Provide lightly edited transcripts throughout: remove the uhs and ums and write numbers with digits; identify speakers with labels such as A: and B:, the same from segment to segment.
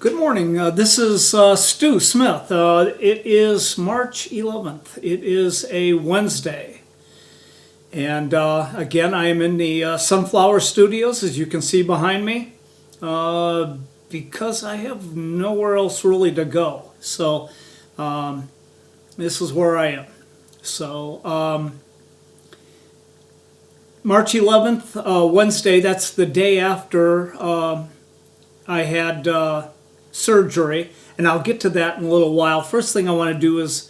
A: Good morning. This is Stu Smith. It is March 11th. It is a Wednesday. And again, I am in the Sunflower Studios, as you can see behind me, because I have nowhere else really to go. So this is where I am. So March 11th, Wednesday, that's the day after I had surgery, and I'll get to that in a little while. First thing I want to do is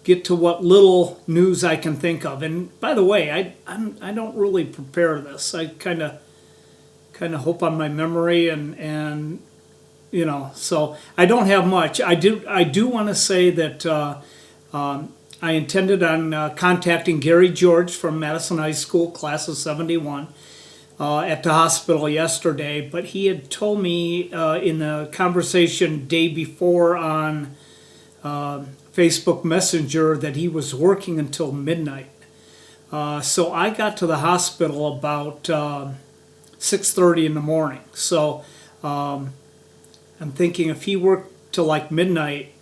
A: get to what little news I can think of. And by the way, I don't really prepare this. I kind of hope on my memory, and you know, so I don't have much. I do want to say that I intended on contacting Gary George from Madison High School, class of 71. At the hospital yesterday, but he had told me in the conversation day before on Facebook Messenger that he was working until midnight. So I got to the hospital about 6:30 in the morning. So I'm thinking if he worked till like midnight,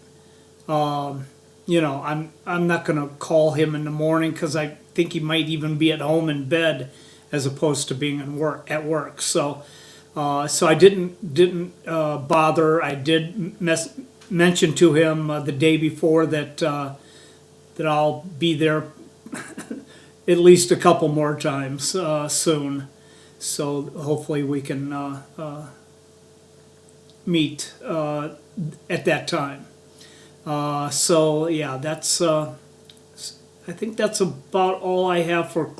A: you know, I'm not going to call him in the morning because I think he might even be at home in bed, as opposed to being at work. So I didn't bother. I did mention to him the day before that I'll be there at least a couple more times soon. So hopefully we can meet at that time. So yeah, that's I think that's about all I have for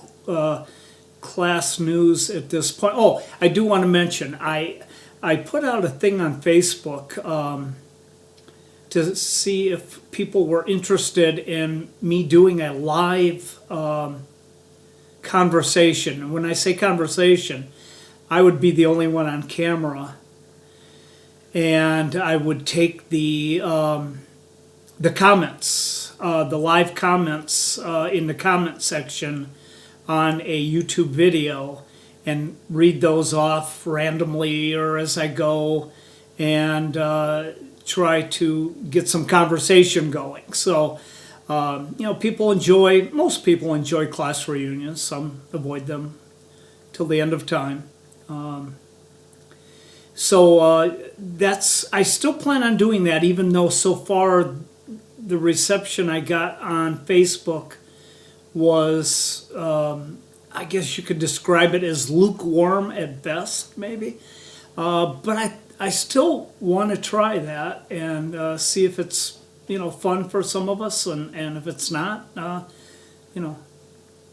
A: class news at this point. Oh, I do want to mention, I put out a thing on Facebook to see if people were interested in me doing a live conversation. And when I say conversation, I would be the only one on camera, and I would take the comments, the live comments in the comment section on a YouTube video, and read those off randomly or as I go, and try to get some conversation going. So you know, most people enjoy class reunions. Some avoid them till the end of time. So I still plan on doing that, even though so far the reception I got on Facebook was, I guess you could describe it as lukewarm at best, maybe. But I still want to try that and see if it's, you know, fun for some of us, and if it's not, you know,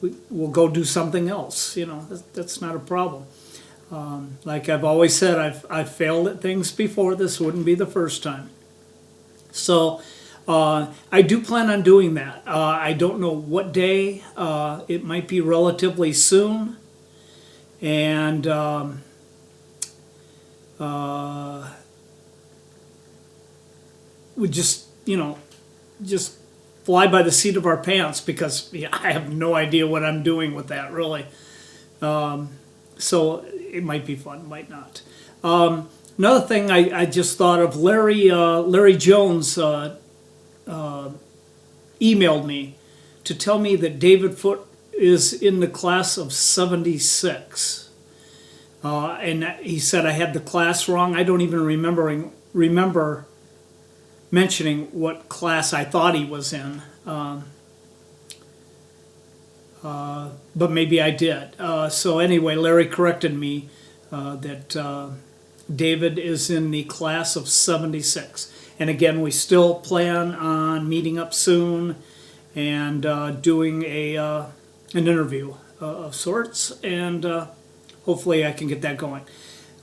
A: we'll go do something else. You know, that's not a problem. Like I've always said, I've failed at things before. This wouldn't be the first time. So I do plan on doing that. I don't know what day. It might be relatively soon. And we just, you know, just fly by the seat of our pants, because I have no idea what I'm doing with that, really. So it might be fun, might not. Another thing I just thought of, Larry Jones emailed me to tell me that David Foote is in the class of 76. And he said I had the class wrong. I don't even remember mentioning what class I thought he was in. But maybe I did. So anyway, Larry corrected me that David is in the class of 76. And again, we still plan on meeting up soon and doing an interview of sorts, and hopefully I can get that going.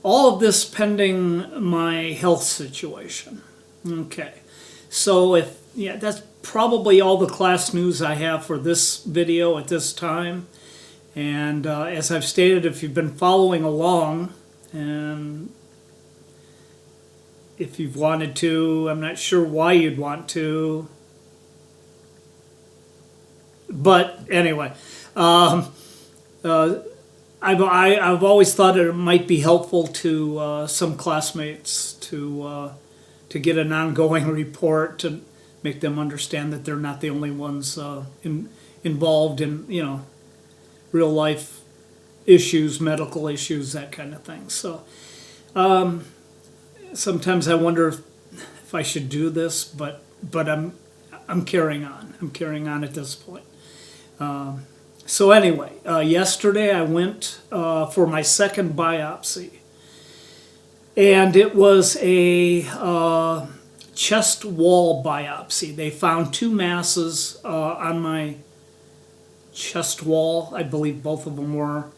A: All of this pending my health situation. Okay, so that's probably all the class news I have for this video at this time. And as I've stated, if you've been following along, and if you've wanted to, I'm not sure why you'd want to, but anyway, I've always thought it might be helpful to some classmates to to get an ongoing report to make them understand that they're not the only ones involved in, real life issues, medical issues, that kind of thing. So sometimes I wonder if I should do this, but I'm carrying on. I'm carrying on at this point. So anyway, yesterday I went for my second biopsy, and it was a chest wall biopsy. They found 2 masses on my chest wall. I believe both of them were,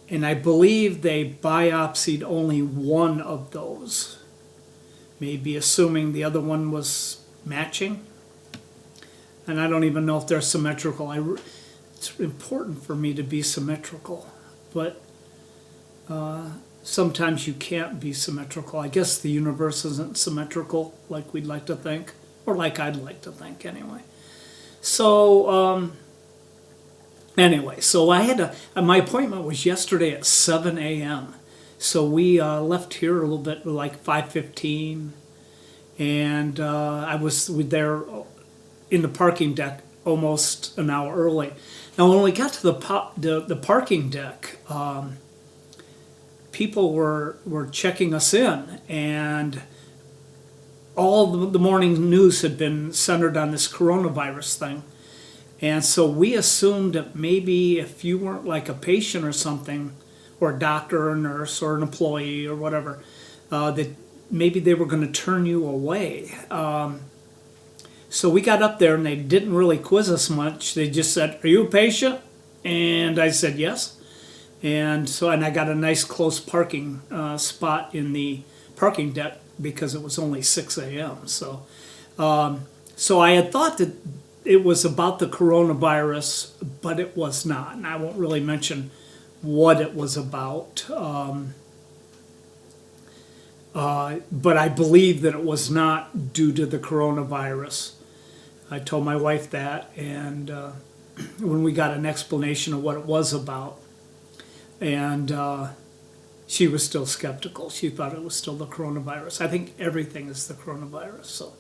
A: and I believe they biopsied only one of those, maybe assuming the other one was matching. And I don't even know if they're symmetrical. It's important for me to be symmetrical, but sometimes you can't be symmetrical. I guess the universe isn't symmetrical like we'd like to think, or like I'd like to think anyway. So so I had my appointment was yesterday at 7 a.m. So we left here a little bit like 5:15, and I was there in the parking deck almost an hour early. Now, when we got to the parking deck, people were checking us in, and all the morning news had been centered on this coronavirus thing. And so we assumed that maybe if you weren't like a patient or something, or a doctor or a nurse or an employee or whatever, that maybe they were going to turn you away. So we got up there and they didn't really quiz us much. They just said, "Are you a patient?" And I said, "Yes." And I got a nice close parking spot in the parking deck because it was only 6 a.m. So I had thought that it was about the coronavirus, but it was not. And I won't really mention what it was about. But I believe that it was not due to the coronavirus. I told my wife that, and when we got an explanation of what it was about, and she was still skeptical. She thought it was still the coronavirus. I think everything is the coronavirus.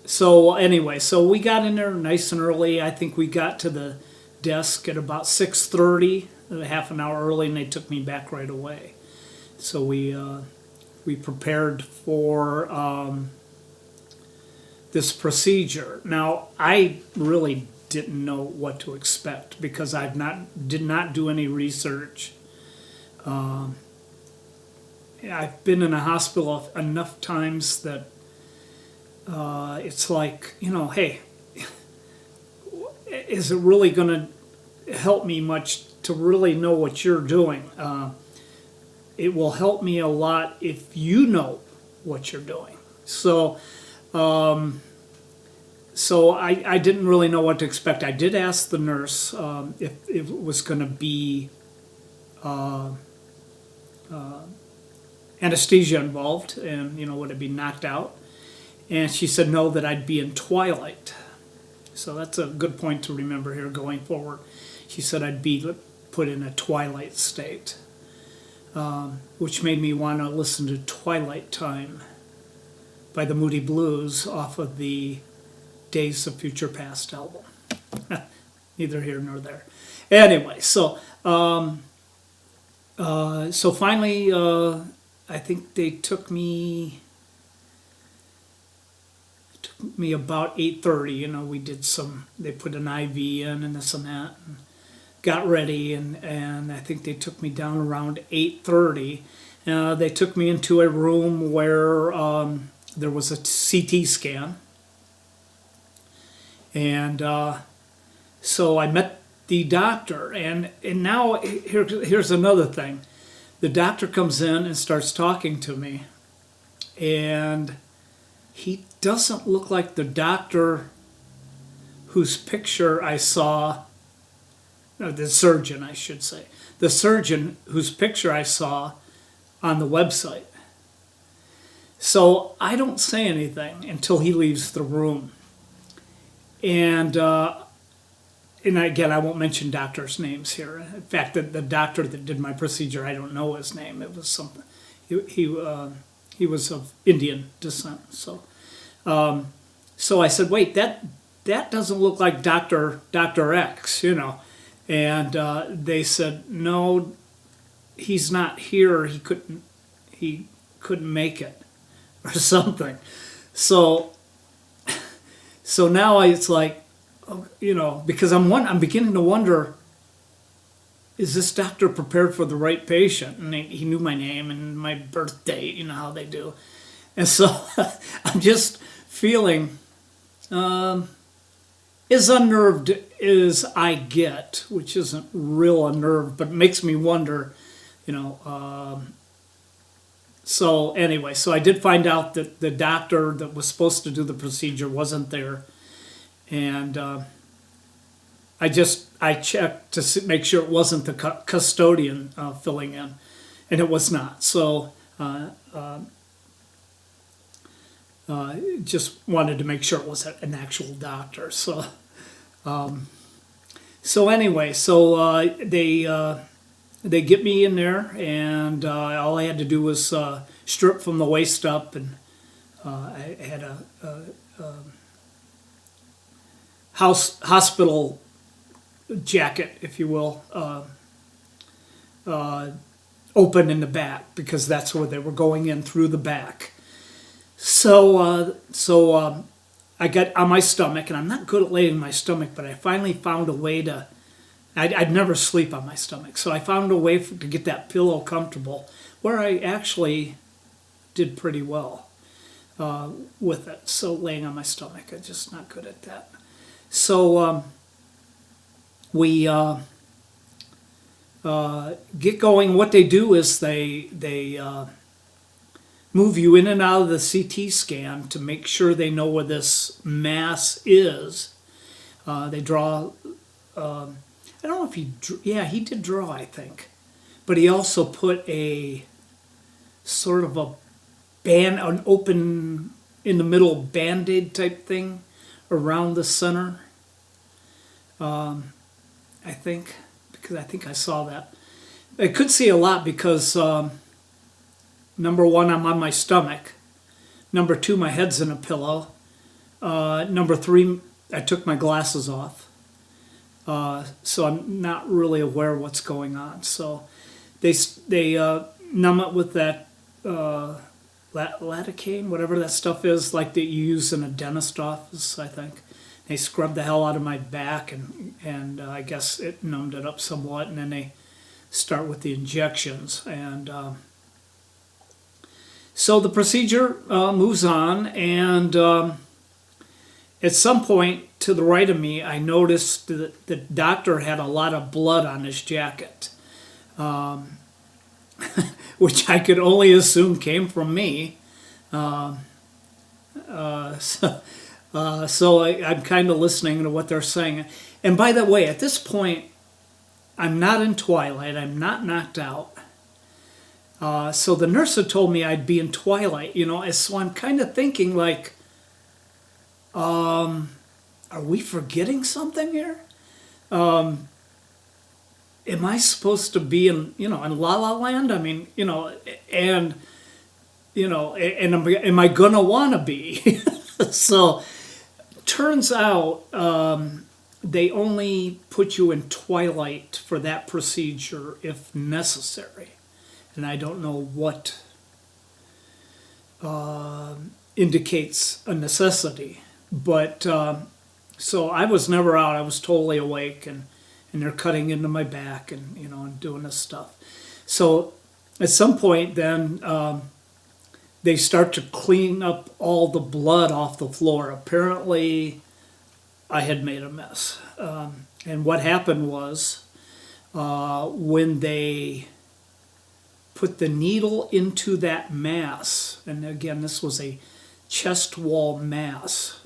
A: So anyway, so we got in there nice and early. I think we got to the desk at about 6:30, half an hour early, and they took me back right away. So we prepared for this procedure. Now, I really didn't know what to expect because I did not do any research. I've been in a hospital enough times that it's like, hey, is it really going to help me much to really know what you're doing? It will help me a lot if you know what you're doing. So I didn't really know what to expect. I did ask the nurse if it was going to be anesthesia involved, and would it be knocked out? And she said no, that I'd be in twilight. So that's a good point to remember here going forward. She said I'd be put in a twilight state, which made me want to listen to Twilight Time by the Moody Blues off of the Days of Future Past album. Neither here nor there. Anyway, so finally, I think they took me about 8:30. We did they put an IV in and this and that, and got ready, and I think they took me down around 8:30. They took me into a room where there was a CT scan. And so I met the doctor, and now here's another thing. The doctor comes in and starts talking to me, and he doesn't look like the doctor whose picture I saw, the surgeon, I should say, the surgeon whose picture I saw on the website. So I don't say anything until he leaves the room. And again, I won't mention doctors' names here. In fact, the doctor that did my procedure, I don't know his name. It was something. he was of Indian descent. So I said, wait, that doesn't look like Dr. X, And they said, no, he's not here. He couldn't make it or something. So now it's like, because I'm beginning to wonder, is this doctor prepared for the right patient? And he knew my name and my birth date, how they do. And so I'm just feeling as unnerved as I get, which isn't real unnerved, but it makes me wonder, So anyway, so I did find out that the doctor that was supposed to do the procedure wasn't there. And I checked to make sure it wasn't the custodian filling in, and it was not. So just wanted to make sure it was an actual doctor. So anyway, they get me in there, and all I had to do was strip from the waist up, and I had a hospital jacket, if you will, open in the back, because that's where they were going in, through the back. So I got on my stomach, and I'm not good at laying on my stomach, but I finally found a way to. I'd never sleep on my stomach, so I found a way to get that pillow comfortable, where I actually did pretty well with it. So laying on my stomach, I'm just not good at that. So we get going. What they do is they move you in and out of the CT scan to make sure they know where this mass is. They draw. I don't know if he did draw, I think, but he also put a sort of an open in the middle Band-Aid type thing around the center. I think, because I think I saw that. I could see a lot because number one, I'm on my stomach. Number two, my head's in a pillow. Number three, I took my glasses off. So I'm not really aware of what's going on. So they numb it with that lidocaine, whatever that stuff is, like that you use in a dentist office, I think. They scrubbed the hell out of my back, and I guess it numbed it up somewhat, and then they start with the injections. And so the procedure moves on, and at some point to the right of me, I noticed that the doctor had a lot of blood on his jacket, which I could only assume came from me. So I'm kind of listening to what they're saying. And by the way, at this point, I'm not in twilight. I'm not knocked out. So the nurse had told me I'd be in twilight, so I'm kind of thinking like, are we forgetting something here? Am I supposed to be in La La Land? I mean, and am I gonna wanna be? So turns out they only put you in twilight for that procedure if necessary, and I don't know what indicates a necessity. But so I was never out. I was totally awake, and they're cutting into my back and and doing this stuff. So at some point then they start to clean up all the blood off the floor. Apparently I had made a mess. And what happened was when they put the needle into that mass, and again this was a chest wall mass,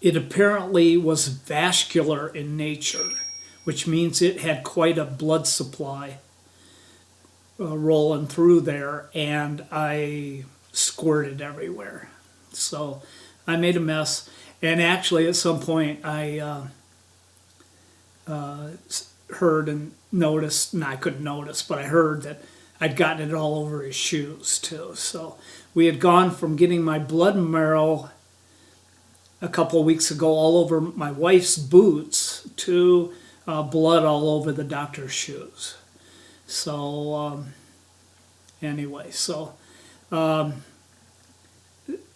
A: it apparently was vascular in nature, which means it had quite a blood supply rolling through there, and I squirted everywhere. So I made a mess, and actually at some point I heard and noticed, and I couldn't notice, but I heard that I'd gotten it all over his shoes too. So we had gone from getting my blood and marrow a couple of weeks ago all over my wife's boots to blood all over the doctor's shoes. So anyway, so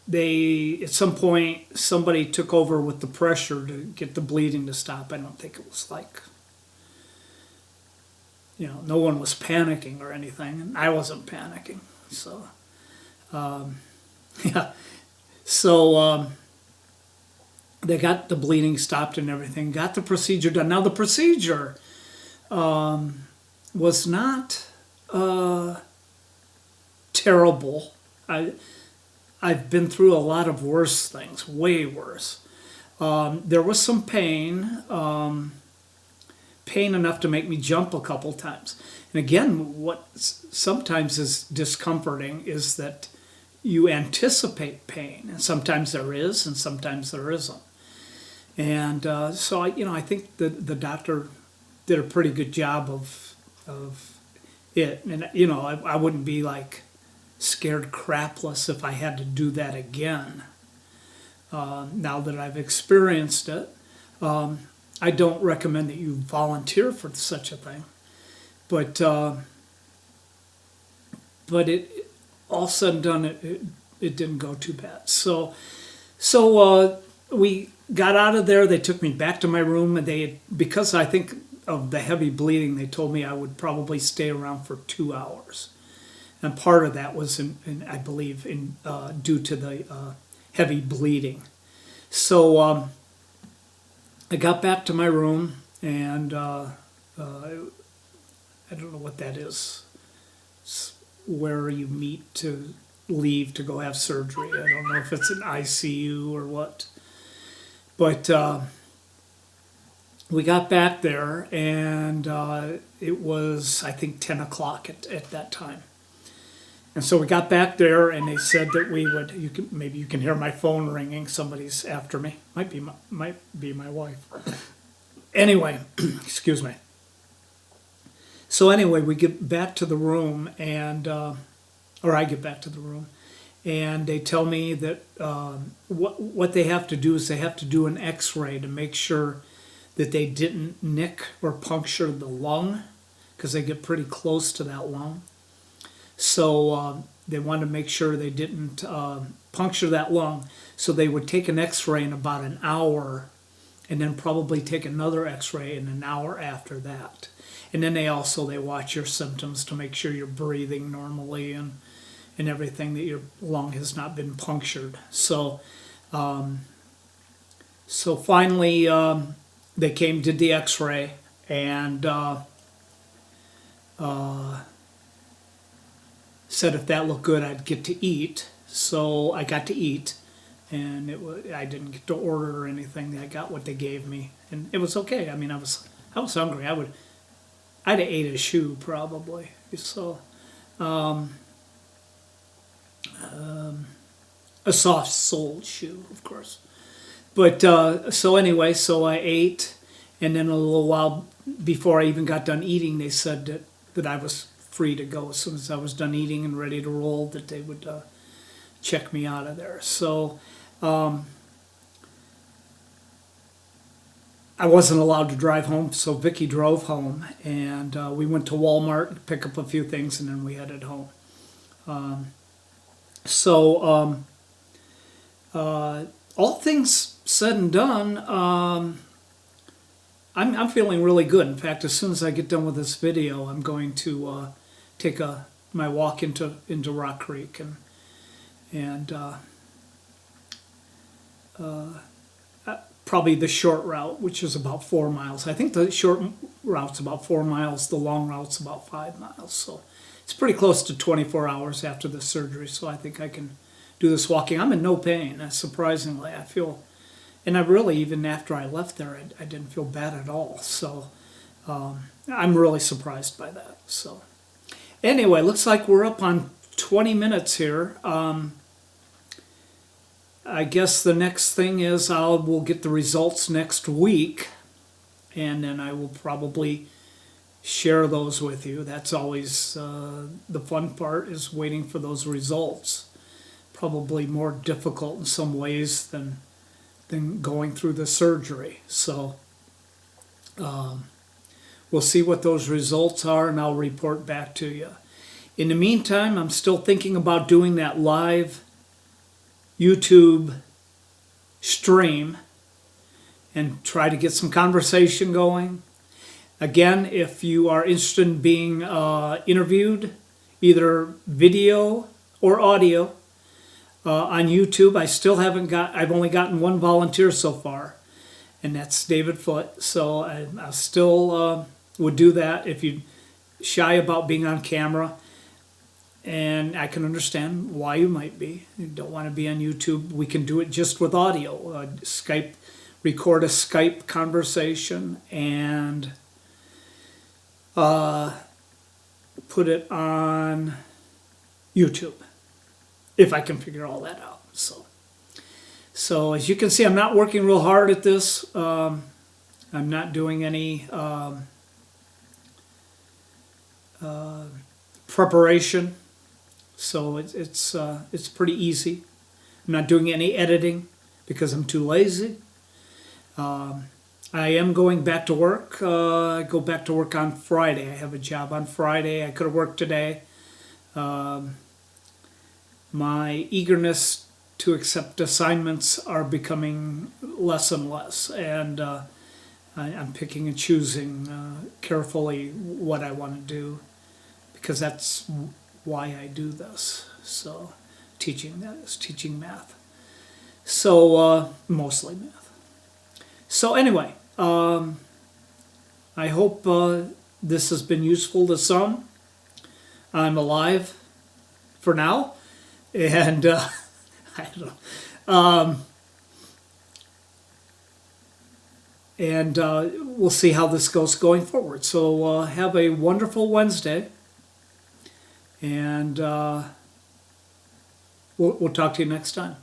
A: they, at some point, somebody took over with the pressure to get the bleeding to stop. I don't think it was like, no one was panicking or anything, and I wasn't panicking. So, yeah. So they got the bleeding stopped and everything, got the procedure done. Now the procedure was not terrible. I've been through a lot of worse things, way worse. There was some pain, pain enough to make me jump a couple times. And again, what sometimes is discomforting is that you anticipate pain, and sometimes there is, and sometimes there isn't. And so I think the doctor did a pretty good job of it. And I wouldn't be like scared crapless if I had to do that again. Now that I've experienced it, I don't recommend that you volunteer for such a thing. But it all said and done, it didn't go too bad. So we got out of there. They took me back to my room, and because I think of the heavy bleeding, they told me I would probably stay around for 2 hours. And part of that was, I believe, due to the heavy bleeding. So I got back to my room, and I don't know what that is. It's where you meet to leave to go have surgery. I don't know if it's an ICU or what. But we got back there, and it was, I think, 10 o'clock at that time. And so we got back there, and they said that we would. Maybe you can hear my phone ringing. Somebody's after me. Might be my wife. Anyway, excuse me. So anyway, we get back to the room, or I get back to the room, and they tell me that what they have to do is they have to do an X-ray to make sure that they didn't nick or puncture the lung, because they get pretty close to that lung. So they wanted to make sure they didn't puncture that lung. So they would take an X-ray in about an hour, and then probably take another X-ray in an hour after that. And then they watch your symptoms to make sure you're breathing normally and everything, that your lung has not been punctured. So finally they came, did the X-ray, and said if that looked good, I'd get to eat. So I got to eat, and I didn't get to order or anything. I got what they gave me, and it was okay. I mean, I was hungry. I'd have ate a shoe probably. So a soft-soled shoe, of course. But so anyway, so I ate, and then a little while before I even got done eating, they said that I was free to go. As soon as I was done eating and ready to roll, that they would check me out of there. So I wasn't allowed to drive home, so Vicky drove home, and we went to Walmart to pick up a few things, and then we headed home. All things said and done, I'm feeling really good. In fact, as soon as I get done with this video, I'm going to take my walk into Rock Creek and probably the short route, which is about 4 miles. I think the short route's about 4 miles. The long route's about 5 miles. So it's pretty close to 24 hours after the surgery. So I think I can do this walking. I'm in no pain, surprisingly. I feel, and I really, even after I left there, I didn't feel bad at all. So I'm really surprised by that. So anyway, looks like we're up on 20 minutes here. I guess the next thing is we'll get the results next week, and then I will probably share those with you. That's always the fun part, is waiting for those results. Probably more difficult in some ways than going through the surgery. So we'll see what those results are, and I'll report back to you. In the meantime, I'm still thinking about doing that live YouTube stream and try to get some conversation going. Again, if you are interested in being interviewed, either video or audio, on YouTube, I've only gotten one volunteer so far, and that's David Foote. So I still would do that if you're shy about being on camera. And I can understand why you might be. You don't want to be on YouTube. We can do it just with audio. Record a Skype conversation and put it on YouTube, if I can figure all that out. So as you can see, I'm not working real hard at this. I'm not doing any preparation, so it's pretty easy. I'm not doing any editing because I'm too lazy. I am going back to work. I go back to work on Friday. I have a job on Friday. I could have worked today. My eagerness to accept assignments are becoming less and less, and I'm picking and choosing carefully what I want to do, because that's why I do this. So teaching math. So mostly math. So anyway, I hope this has been useful to some. I'm alive for now, and I don't know. And we'll see how this goes going forward. So have a wonderful Wednesday, and we'll talk to you next time.